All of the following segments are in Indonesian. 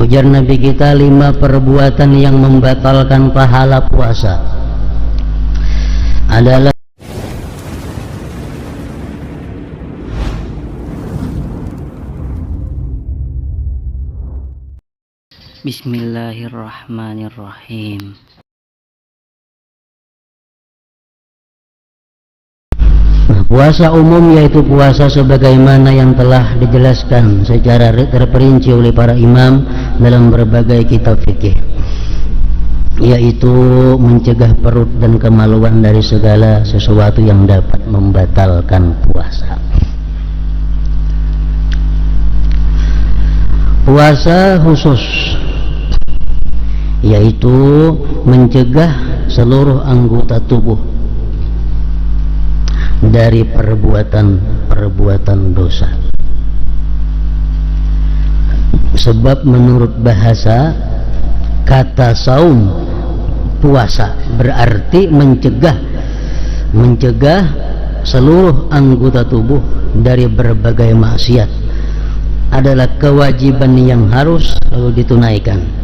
Ujar Nabi kita, 5 perbuatan yang membatalkan pahala puasa adalah Bismillahirrahmanirrahim. Puasa umum yaitu puasa sebagaimana yang telah dijelaskan secara terperinci oleh para imam dalam berbagai kitab fikih, yaitu mencegah perut dan kemaluan dari segala sesuatu yang dapat membatalkan puasa. Puasa khusus yaitu mencegah seluruh anggota tubuh dari perbuatan dosa. Sebab menurut bahasa, kata saum, puasa, berarti mencegah seluruh anggota tubuh dari berbagai maksiat, adalah kewajiban yang harus selalu ditunaikan.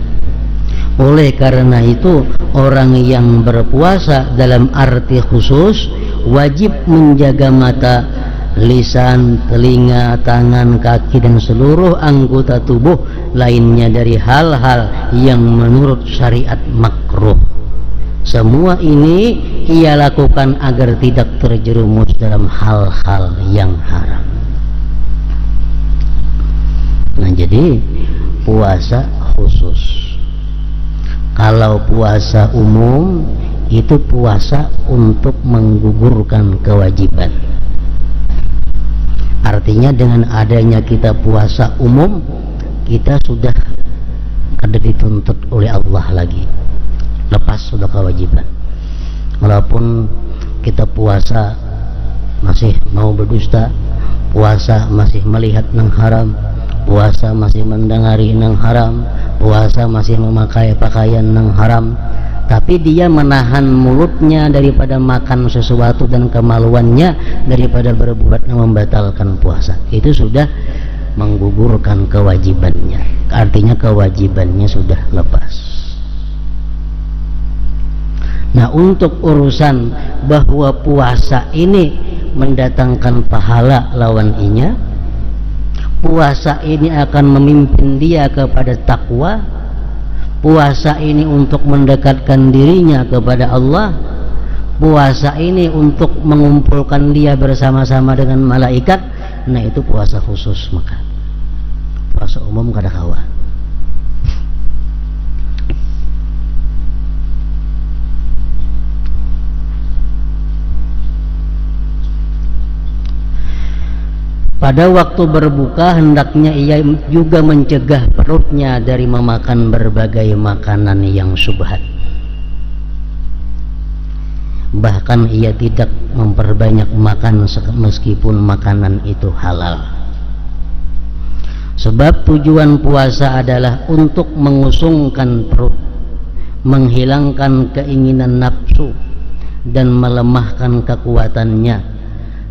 Oleh karena itu, orang yang berpuasa dalam arti khusus wajib menjaga mata, lisan, telinga, tangan, kaki, dan seluruh anggota tubuh lainnya dari hal-hal yang menurut syariat makruh. Semua ini ia lakukan agar tidak terjerumus dalam hal-hal yang haram. Nah, jadi puasa khusus. Kalau puasa umum itu puasa untuk menggugurkan kewajiban. Artinya dengan adanya kita puasa umum, kita sudah kada dituntut oleh Allah lagi, lepas sudah kewajiban. Walaupun kita puasa masih mau berdusta, puasa masih melihat nang haram, puasa masih mendengari nang haram, puasa masih memakai pakaian nang haram, tapi dia menahan mulutnya daripada makan sesuatu dan kemaluannya daripada berbuat yang membatalkan puasa, itu sudah menggugurkan kewajibannya. Artinya kewajibannya sudah lepas. Nah, untuk urusan bahwa puasa ini mendatangkan pahala lawan-inya, puasa ini akan memimpin dia kepada takwa, puasa ini untuk mendekatkan dirinya kepada Allah, puasa ini untuk mengumpulkan dia bersama-sama dengan malaikat. Nah, itu puasa khusus. Maka puasa umum kada kawa. Pada waktu berbuka hendaknya ia juga mencegah perutnya dari memakan berbagai makanan yang syubhat. Bahkan ia tidak memperbanyak makan meskipun makanan itu halal. Sebab tujuan puasa adalah untuk mengusungkan perut, menghilangkan keinginan nafsu, dan melemahkan kekuatannya,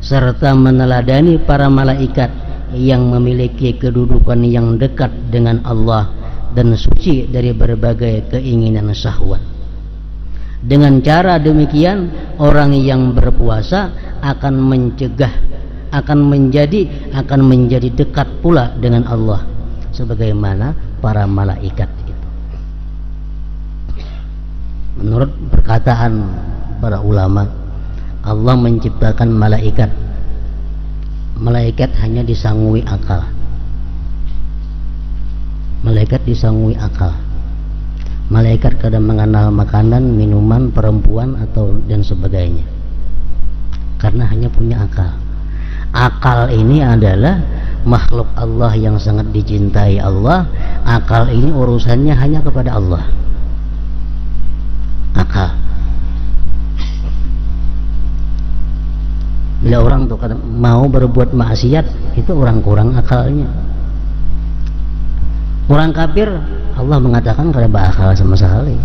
serta meneladani para malaikat yang memiliki kedudukan yang dekat dengan Allah dan suci dari berbagai keinginan syahwat. Dengan cara demikian, orang yang berpuasa akan menjadi dekat pula dengan Allah sebagaimana para malaikat itu. Menurut perkataan para ulama, Allah menciptakan malaikat. Malaikat hanya disangui akal. Malaikat disangui akal. Malaikat kadang mengenal makanan, minuman, perempuan atau dan sebagainya, karena hanya punya akal. Akal ini adalah makhluk Allah yang sangat dicintai Allah. Akal ini urusannya hanya kepada Allah. Akal. Bila orang tuh mau berbuat maksiat, itu orang kurang akalnya. Orang kafir, Allah mengatakan kada berakal sama sekali.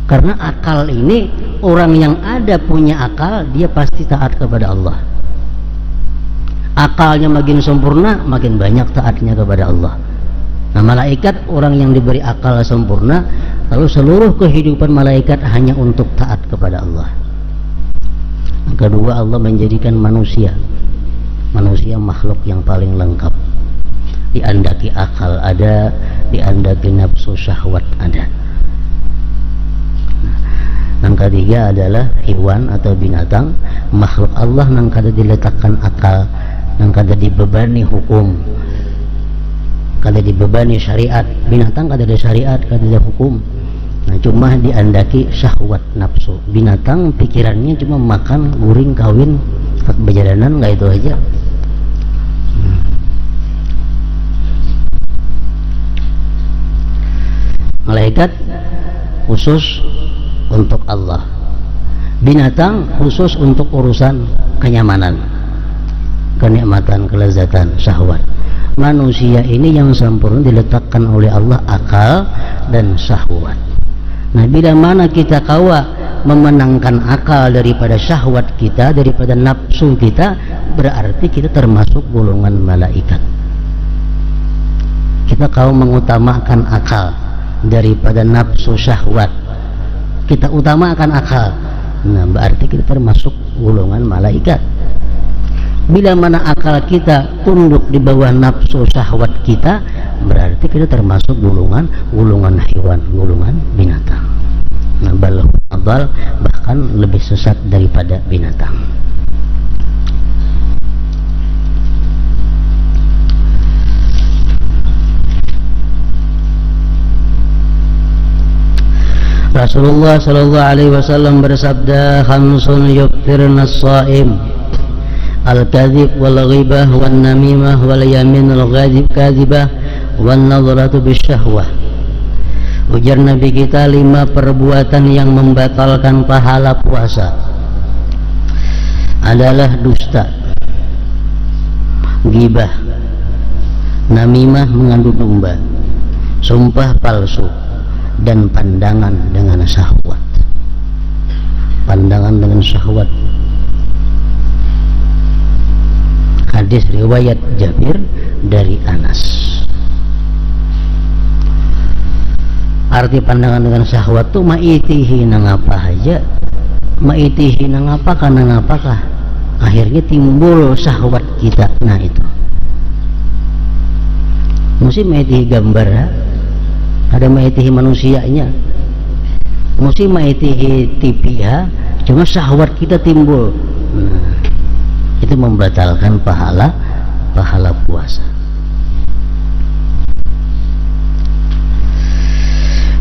Karena akal ini, orang yang ada punya akal, dia pasti taat kepada Allah. Akalnya makin sempurna, makin banyak taatnya kepada Allah. Nah, malaikat orang yang diberi akal sempurna, lalu seluruh kehidupan malaikat hanya untuk taat kepada Allah. Kedua, Allah menjadikan manusia makhluk yang paling lengkap. Diandaki akal ada, diandaki nafsu syahwat ada. Yang ketiga adalah hewan atau binatang, makhluk Allah yang kada diletakkan akal, yang kada dibebani hukum, kada dibebani syariat. Binatang kada ada syariat, kada ada hukum. Nah, cuma diandaki syahwat nafsu. Binatang pikirannya cuma makan, guring, kawin, berjalanan, nggak itu aja. Malaikat khusus untuk Allah, binatang khusus untuk urusan kenyamanan, kenikmatan, kelezatan, syahwat. Manusia ini yang sempurna diletakkan oleh Allah akal dan syahwat. Nah, bila mana kita kawa memenangkan akal daripada syahwat kita, daripada nafsu kita, berarti kita termasuk golongan malaikat. Kita kawa mengutamakan akal daripada nafsu syahwat, kita utamakan akal, nah berarti kita termasuk golongan malaikat. Bila mana akal kita tunduk di bawah nafsu syahwat kita, berarti kita termasuk golongan hewan, golongan binatang. Nah, bahkan lebih sesat daripada binatang. Rasulullah sallallahu alaihi wasallam bersabda, khamsun yukthirna as-shaim, al-kadhib wal ghibah wan namimah wal yamin al kadhibah wan nadhratu bisyahwah. Ujar Nabi kita, 5 perbuatan yang membatalkan pahala puasa adalah dusta, ghibah, namimah mengandung domba, sumpah palsu, dan pandangan dengan syahwat. Pandangan dengan syahwat. Hadis riwayat Jabir dari Anas. Arti pandangan dengan syahwat itu maitihi nang apa aja, maitihi nang apakah nang apakah, akhirnya timbul syahwat kita. Nah itu mesti maitihi gambar ya? Ada maitihi manusianya, mesti maitihi tipiha, cuma syahwat kita timbul. Nah, itu membatalkan pahala puasa.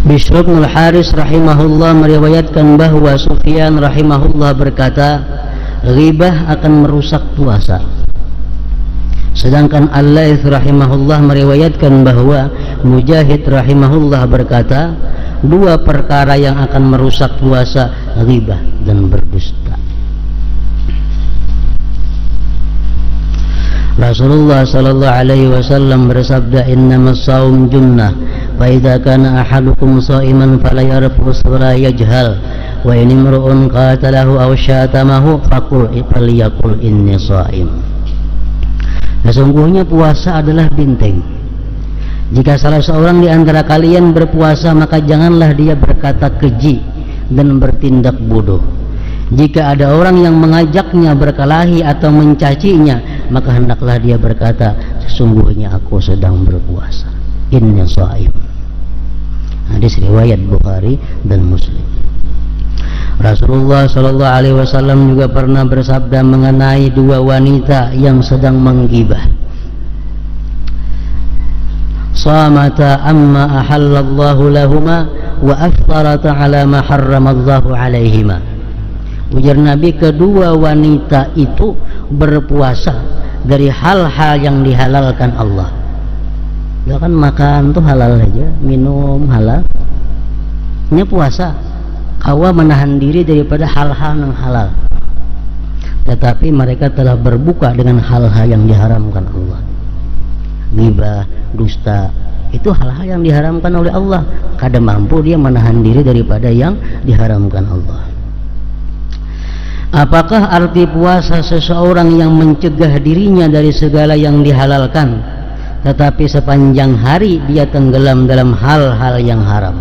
Bishr bin Al-Haris rahimahullah meriwayatkan bahwa Sufyan rahimahullah berkata, ghibah akan merusak puasa. Sedangkan Al-Laits rahimahullah meriwayatkan bahwa Mujahid rahimahullah berkata, 2 perkara yang akan merusak puasa, ghibah dan berdusta. Rasulullah sallallahu alaihi wasallam bersabda, innamas shaum junnah, fa idza kana ahadukum sha'iman fala yarfus wa la yajhal, wa in imru'un qatalahu aw syatamahu falyaqul inni sha'im. Sesungguhnya puasa adalah benteng. Jika salah seorang di antara kalian berpuasa, maka janganlah dia berkata keji dan bertindak bodoh. Jika ada orang yang mengajaknya berkelahi atau mencacinya, maka hendaklah dia berkata, sesungguhnya aku sedang berpuasa. Inni sha'im. Hadis riwayat Bukhari dan Muslim. Rasulullah sallallahu alaihi wasallam juga pernah bersabda mengenai 2 wanita yang sedang menggibah. Samata amma ahallallahu lahuma wa aftarata ala ma harramallahu alaihima. Ujar Nabi, kedua wanita itu berpuasa dari hal-hal yang dihalalkan Allah. Ya kan, makan tuh halal aja, minum halal. Ini puasa, kawa menahan diri daripada hal-hal yang halal. Tetapi mereka telah berbuka dengan hal-hal yang diharamkan Allah. Ghibah, dusta, itu hal-hal yang diharamkan oleh Allah. Kada mampu dia menahan diri daripada yang diharamkan Allah. Apakah arti puasa seseorang yang mencegah dirinya dari segala yang dihalalkan? tetapi sepanjang hari dia tenggelam dalam hal-hal yang haram.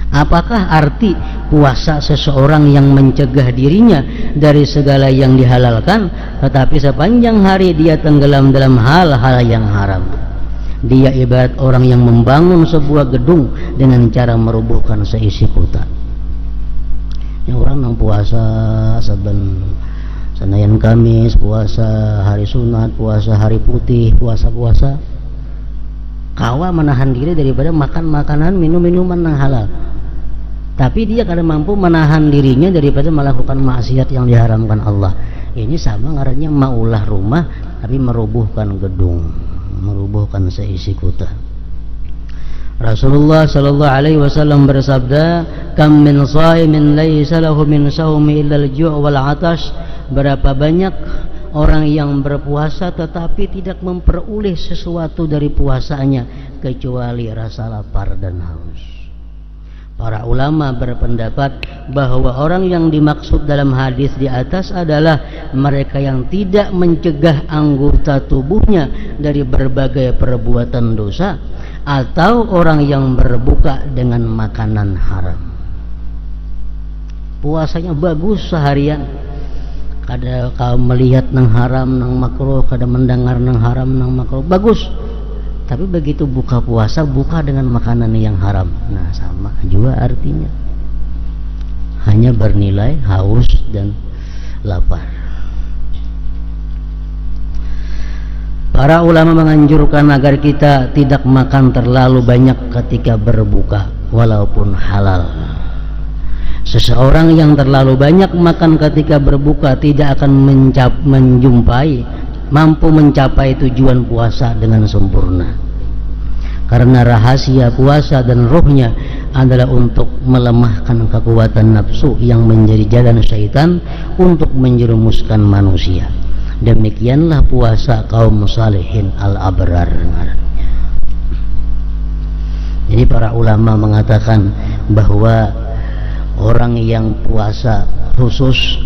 Apakah arti puasa seseorang yang mencegah dirinya dari segala yang dihalalkan, tetapi sepanjang hari dia tenggelam dalam hal-hal yang haram? Dia ibarat orang yang membangun sebuah gedung dengan cara merubuhkan seisi kota. Yang orang yang puasa saben Senayan Kamis, puasa hari sunat, puasa hari putih, puasa-puasa kawa menahan diri daripada makan makanan, minum-minuman yang halal. Tapi dia kadang mampu menahan dirinya daripada melakukan maksiat yang diharamkan Allah. Ini sama ngarannya maulah rumah tapi merubuhkan gedung, merubuhkan seisi kota. Rasulullah sallallahu alaihi wasallam bersabda, "Kam min shaimin laisa lahu min shaumi illa al-ju' wal 'atash." Berapa banyak orang yang berpuasa tetapi tidak memperoleh sesuatu dari puasanya kecuali rasa lapar dan haus. Para ulama berpendapat bahwa orang yang dimaksud dalam hadis di atas adalah mereka yang tidak mencegah anggota tubuhnya dari berbagai perbuatan dosa, atau orang yang berbuka dengan makanan haram. Puasanya bagus seharian, kada kau melihat nang haram nang makruh, kada mendengar nang haram nang makruh, bagus. Tapi begitu buka puasa, buka dengan makanan yang haram. Nah, sama juga artinya. Hanya bernilai haus dan lapar. Para ulama menganjurkan agar kita tidak makan terlalu banyak ketika berbuka, walaupun halal. Seseorang yang terlalu banyak makan ketika berbuka tidak akan mampu mencapai tujuan puasa dengan sempurna, karena rahasia puasa dan ruhnya adalah untuk melemahkan kekuatan nafsu yang menjadi jalan syaitan untuk menjerumuskan manusia. Demikianlah puasa kaum salihin al-abrar. Jadi para ulama mengatakan bahwa orang yang puasa khusus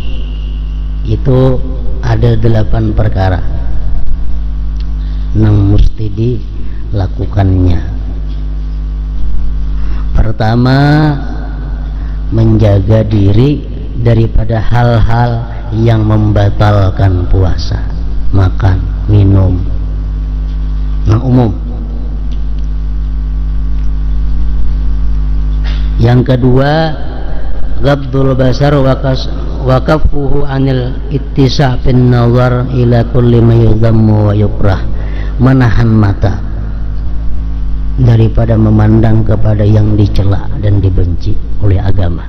itu ada 8 perkara yang mesti dilakukannya. Pertama, menjaga diri daripada hal-hal yang membatalkan puasa, makan, minum, yang umum. Yang kedua, ghaddul basar wa kafuhu anil ittisa' bin nazar ila kulli ma yudhammu wa yukrah, menahan mata daripada memandang kepada yang dicela dan dibenci oleh agama.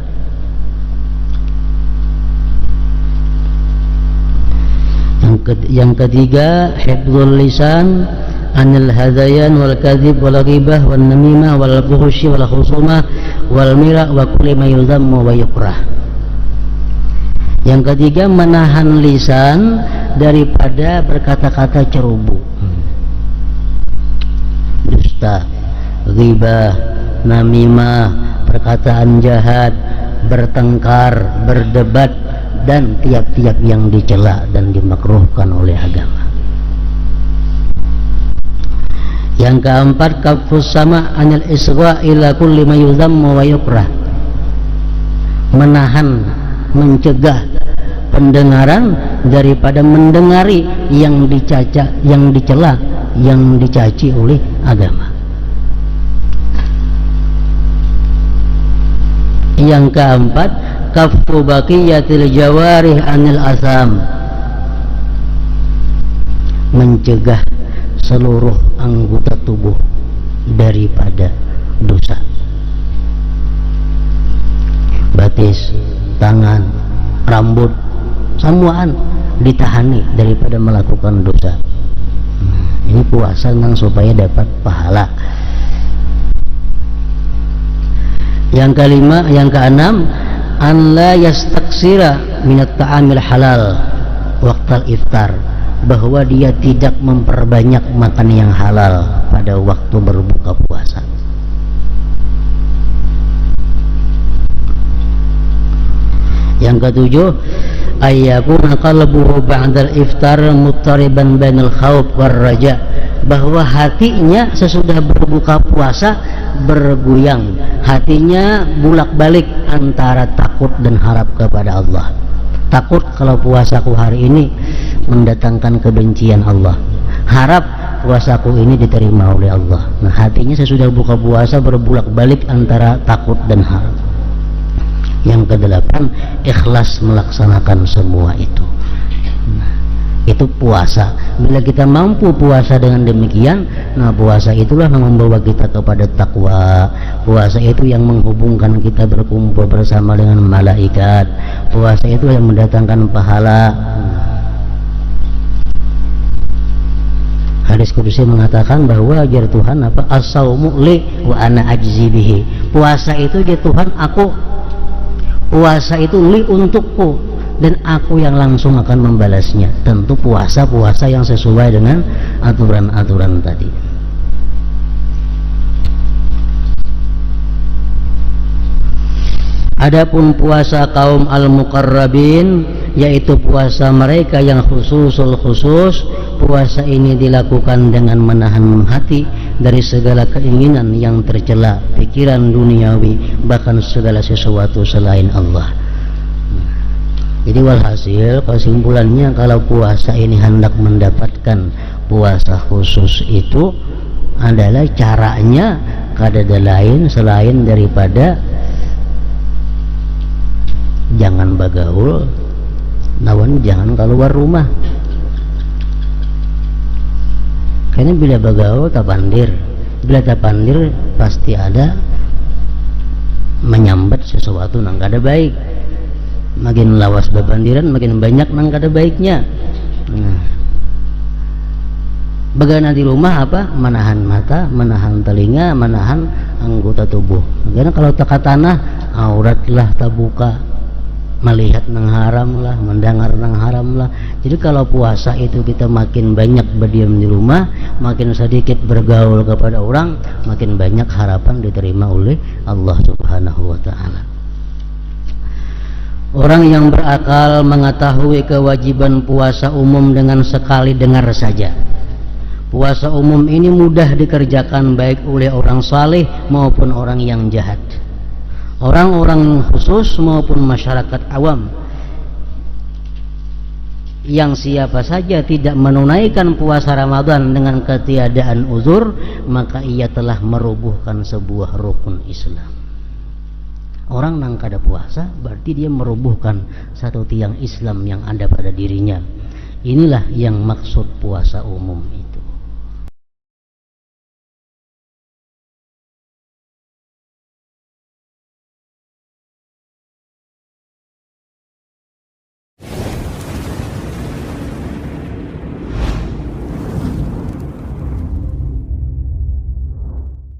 Yang ketiga, hifdzul lisan anil hadayan wal kadhib wal ghibah wal namimah wal fuhsyi wal khusumah wal mira' wa kulli ma yudhammu wa yukrah. Yang ketiga, menahan lisan daripada berkata-kata ceroboh, dusta, ghibah, namimah, perkataan jahat, bertengkar, berdebat, dan tiap-tiap yang dicela dan dimakruhkan oleh agama. Yang keempat, kafus sama anil isra ila kulli ma yudhammu wa yukrah, menahan, mencegah pendengaran daripada mendengari yang dicaca, yang dicela, yang dicaci oleh agama. Yang keempat, kaffu baqiyatil jawarih anil asam, mencegah seluruh anggota tubuh daripada dosa. Batis, tangan, rambut, semuaan ditahani daripada melakukan dosa. Ini puasa nang supaya dapat pahala. Yang kelima, yang keenam, an la yastaksira minat ta'amil halal waqtal iftar, bahwa dia tidak memperbanyak makan yang halal pada waktu berbuka puasa. Yang ketujuh, ayyakuna qalbuhu ba'dal iftar muttariban bainal khawf war raja, bahwa hatinya sesudah berbuka puasa bergoyang, hatinya bulak-balik antara takut dan harap kepada Allah. Takut kalau puasaku hari ini mendatangkan kebencian Allah, harap puasaku ini diterima oleh Allah. Nah, hatinya sesudah buka puasa berbulak-balik antara takut dan harap. Yang kedelapan, ikhlas melaksanakan semua itu. Nah, itu puasa. Bila kita mampu puasa dengan demikian, nah puasa itulah yang membawa kita kepada takwa. Puasa itu yang menghubungkan kita berkumpul bersama dengan malaikat. Puasa itu yang mendatangkan pahala. Hadis qudsi mengatakan bahwa ajar Tuhan apa? As-saumu li wa ana ajzi bihi. Puasa itu ya Tuhan, aku puasa itu li untukku dan aku yang langsung akan membalasnya. Tentu puasa yang sesuai dengan aturan-aturan tadi. Adapun puasa kaum al-muqarrabin, yaitu puasa mereka yang khususul khusus, puasa ini dilakukan dengan menahan hati dari segala keinginan yang tercela, pikiran duniawi, bahkan segala sesuatu selain Allah. Jadi walhasil kesimpulannya, kalau puasa ini hendak mendapatkan puasa khusus itu adalah caranya kadada lain selain daripada jangan bagaul, nawan jangan keluar rumah. Karena bila bagaul tapandir, bila tapandir pasti ada menyambat sesuatu nang kada baik. Makin lawas bapandiran makin banyak nang kada baiknya. Nah, bagaimana di rumah apa? Menahan mata, menahan telinga, menahan anggota tubuh. Karena kalau teka tanah auratlah terbuka, melihat nang haram lah, mendengar nang haram lah. Jadi kalau puasa itu kita makin banyak berdiam di rumah, makin sedikit bergaul kepada orang, makin banyak harapan diterima oleh Allah Subhanahu wa ta'ala. Orang yang berakal mengetahui kewajiban puasa umum dengan sekali dengar saja. Puasa umum ini mudah dikerjakan baik oleh orang saleh maupun orang yang jahat, orang-orang khusus maupun masyarakat awam. Yang siapa saja tidak menunaikan puasa Ramadan dengan ketiadaan uzur, maka ia telah merubuhkan sebuah rukun Islam. Orang nang kada puasa berarti dia merubuhkan satu tiang Islam yang ada pada dirinya. Inilah yang maksud puasa umum.